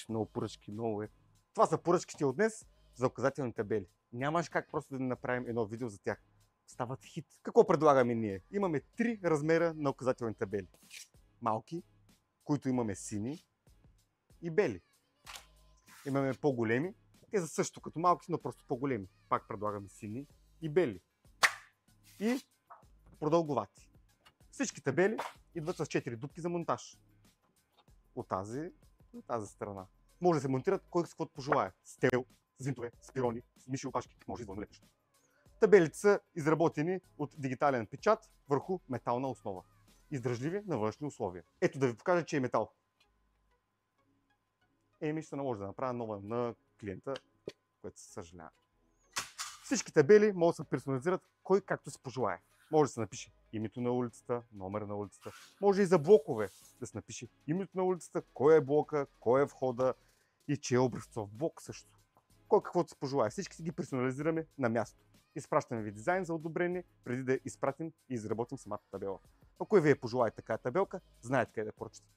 много поръчки, много е. Това са поръчките от днес за указателни табели. Нямаш как просто да направим едно видео за тях. Стават хит. Какво предлагаме ние? Имаме 3 размера на указателни табели. Малки, които имаме сини и бели. Имаме по-големи. Те са също като малки, но просто по-големи. Пак предлагаме сини и бели. И продълговати. Всички табели идват с 4 дупки за монтаж. От тази страна. Може да се монтират кой с каквото пожелае. С тел, с винтове, с пирони, с миши опашки, може извън лепещо. Табелите са изработени от дигитален печат върху метална основа. Издръжливи на външни условия. Ето да ви покажа, че е метал. Ще наложи да направя нова на клиента, което се съжалява. Всички табели могат да се персонализират кой както се пожелае. Може да се напише името на улицата, номер на улицата. Може и за блокове да се напише името на улицата, кой е блока, кой е входа и че е образцов блок също. Кой каквото се пожелае. Всички си ги персонализираме на място. Изпращаме ви дизайн за одобрение, преди да изпратим и изработим самата табела. Ако и вие пожелаете такава табелка, знаете къде да поръчате.